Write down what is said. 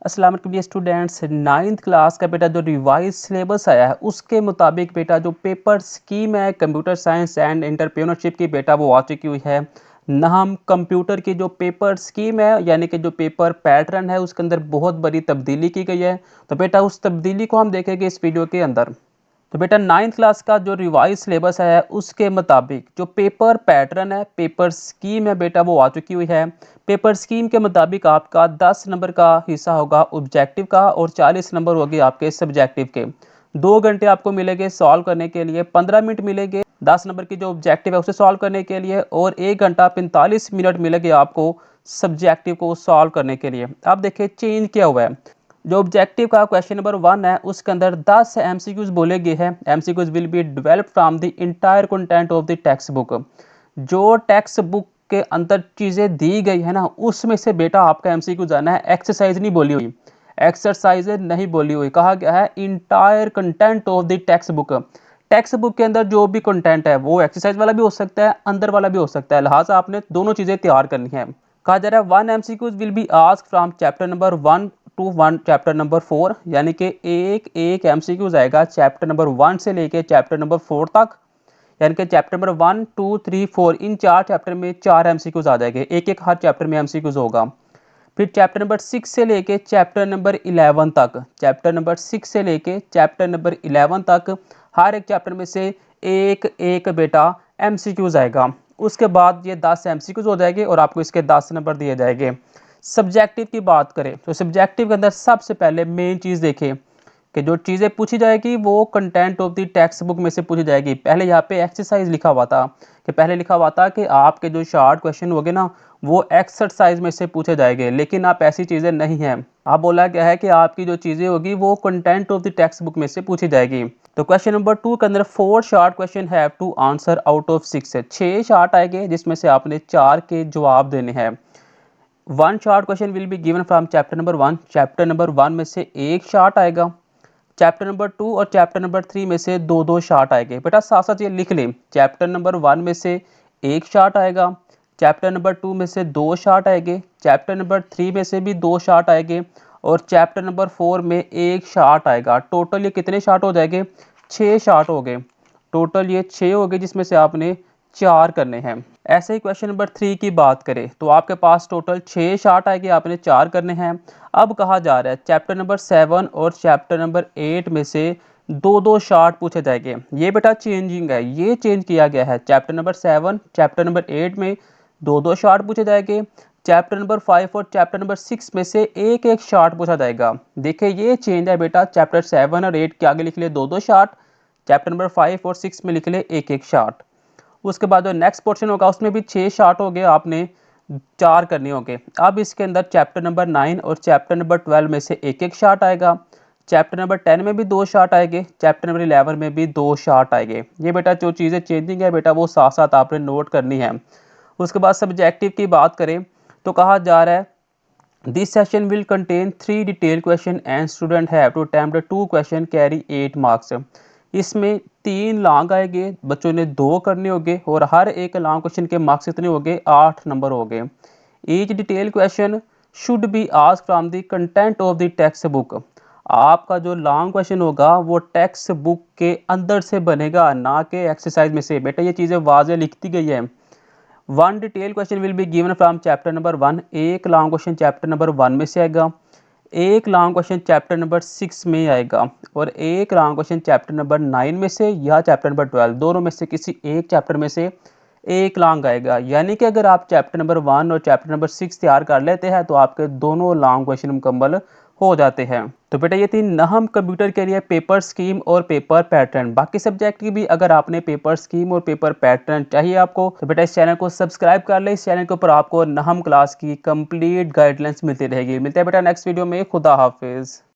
अस्सलाम वालेकुम students. Ninth class का बेटा जो रिवाइज सिलेबस आया है उसके मुताबिक बेटा जो पेपर स्कीम है कंप्यूटर साइंस एंड एंटरप्रेन्योरशिप की बेटा वो आ चुकी हुई है। ना हम कंप्यूटर की जो पेपर स्कीम है यानी कि जो पेपर पैटर्न है उसके अंदर बहुत बड़ी तब्दीली की गई है। तो बेटा उस तब्दीली को हम देखेंगे इस वीडियो के अंदर। तो बेटा नाइन्थ क्लास का जो रिवाइज सिलेबस है उसके मुताबिक जो पेपर पैटर्न है पेपर स्कीम है बेटा वो आ चुकी हुई है। पेपर स्कीम के मुताबिक आपका 10 नंबर का हिस्सा होगा ऑब्जेक्टिव का और 40 नंबर होगी आपके सब्जेक्टिव के। 2 घंटे आपको मिलेंगे सॉल्व करने के लिए, 15 मिनट मिलेंगे 10 नंबर की जो ऑब्जेक्टिव है उसे सॉल्व करने के लिए और 1 घंटा 45 मिनट मिलेंगे आपको सब्जेक्टिव को सॉल्व करने के लिए। अब देखिए चेंज क्या हुआ है। जो ऑब्जेक्टिव का क्वेश्चन नंबर 1 है उसके अंदर 10 एमसीक्यूज बोले गए हैं। MCQs will be develop from the entire content of the text book. जो टेक्स्ट बुक के अंदर चीज़ें दी गई है ना उसमें से बेटा आपका एमसीक्यू जाना है। एक्सरसाइज नहीं बोली हुई, एक्सरसाइज नहीं बोली हुई, कहा गया है entire content of the text book. Text book के अंदर जो भी कंटेंट है वो एक्सरसाइज वाला भी हो सकता है, अंदर वाला भी हो सकता है, लिहाजा आपने दोनों चीज़ें तैयार करनी है। कहा जा रहा है 1 MCQs will be ask from chapter number 1 to 1 chapter number 4, यानी कि एक एक एमसीक्यूज आएगा चैप्टर नंबर 1 से लेके चैप्टर नंबर 4 तक। यानी कि चैप्टर नंबर 1 2 3 4 इन 4 चैप्टर में 4 एमसीक्यूज आ जाएंगे, एक एक हर चैप्टर में एमसीक्यूज होगा। फिर चैप्टर नंबर 6 से लेके चैप्टर नंबर 11 तक, चैप्टर नंबर 6 से लेके चैप्टर नंबर 11 तक हर एक चैप्टर में से एक एक बेटा एमसीक्यूज आएगा। उसके बाद ये 10 एमसीक्यूज हो जाएंगे और आपको इसके 10 नंबर दिए जाएंगे। सब्जेक्टिव की बात करें तो सब्जेक्टिव के अंदर सबसे पहले मेन चीज़ देखें कि जो चीज़ें पूछी जाएगी वो content of the text book में से पूछी जाएगी। पहले यहाँ पे एक्सरसाइज लिखा हुआ था कि पहले लिखा हुआ था कि आपके जो शॉर्ट क्वेश्चन होंगे ना वो एक्सरसाइज में से पूछे जाएंगे, लेकिन आप ऐसी चीज़ें नहीं हैं। आप बोला गया है कि आपकी जो चीज़ें होगी वो content of the text book में से पूछी जाएगी। तो क्वेश्चन नंबर 2 के अंदर 4 short question have to answer out of 6 है। 6 शॉर्ट आएंगे जिसमें से आपने 4 के जवाब देने हैं। 1 short question will be given from chapter number 1। Chapter number 1 में से एक शॉर्ट आएगा। चैप्टर नंबर 2 और चैप्टर नंबर 3 में से दो दो शार्ट आएंगे। बेटा साथ साथ ये लिख लें, चैप्टर नंबर 1 में से एक शार्ट आएगा, चैप्टर नंबर 2 में से दो शार्ट आएंगे, चैप्टर नंबर 3 में से भी दो शार्ट आएंगे और चैप्टर नंबर 4 में एक शार्ट आएगा। टोटल ये कितने शार्ट हो जाएंगे? 6 शार्ट हो गए। टोटल ये 6 हो गए जिसमें से आपने 4 करने हैं। ऐसे ही क्वेश्चन नंबर 3 की बात करें तो आपके पास टोटल 6 शार्ट आएंगे, आपने 4 करने हैं। अब कहा जा रहा है चैप्टर नंबर 7 और चैप्टर नंबर 8 में से दो दो शार्ट पूछे जाएंगे। ये बेटा चेंजिंग है, ये चेंज किया गया है। चैप्टर नंबर 7 चैप्टर नंबर 8 में दो दो शार्ट पूछे जाएंगे। चैप्टर नंबर 5 और चैप्टर नंबर 6 में से एक एक शार्ट पूछा जाएगा। देखिए ये चेंज है बेटा, चैप्टर 7 और 8 के आगे लिख ले दो दो शार्ट, चैप्टर नंबर 5 और 6 में लिख ले एक एक शार्ट। उसके बाद जो नेक्स्ट पोर्शन होगा उसमें भी 6 शार्ट हो गए, आपने 4 करने होंगे। अब इसके अंदर चैप्टर नंबर 9 और चैप्टर नंबर 12 में से एक एक शार्ट आएगा। चैप्टर नंबर 10 में भी दो शार्ट आएंगे, चैप्टर नंबर 11 में भी दो शार्ट आएंगे। ये बेटा जो चीज़ें चेंजिंग है बेटा वो साथ साथ आपने नोट करनी है। उसके बाद सब्जेक्टिव की बात करें तो कहा जा रहा है this session will contain 3 detail question and student have to attempt 2 question carry 8 marks. इसमें 3 लॉन्ग आएंगे, बच्चों ने 2 करने होंगे और हर एक लॉन्ग क्वेश्चन के मार्क्स कितने हो गए? 8 नंबर हो गए। Each detail question should be ask from the content of the text book. आपका जो लॉन्ग क्वेश्चन होगा वो टेक्स्ट बुक के अंदर से बनेगा, ना कि एक्सरसाइज में से। बेटा ये चीज़ें वाज़े लिखती गई है। 1 detail question will be given from chapter number 1। एक लॉन्ग क्वेश्चन चैप्टर नंबर 1 में से आएगा, एक लॉन्ग क्वेश्चन चैप्टर नंबर 6 में आएगा और एक लॉन्ग क्वेश्चन चैप्टर नंबर 9 में से या चैप्टर नंबर 12, दोनों में से किसी एक चैप्टर में से एक लॉन्ग आएगा। यानी कि अगर आप चैप्टर नंबर 1 और चैप्टर नंबर 6 तैयार कर लेते हैं तो आपके दोनों लॉन्ग क्वेश्चन मुकम्मल हो जाते हैं। तो बेटा ये थी नहम कंप्यूटर के लिए पेपर स्कीम और पेपर पैटर्न। बाकी सब्जेक्ट की भी अगर आपने पेपर स्कीम और पेपर पैटर्न चाहिए आपको तो बेटा इस चैनल को सब्सक्राइब कर ले। इस चैनल के ऊपर आपको नहम क्लास की कंप्लीट गाइडलाइंस मिलती रहेगी। मिलते हैं बेटा नेक्स्ट वीडियो में। खुदा हाफिज़।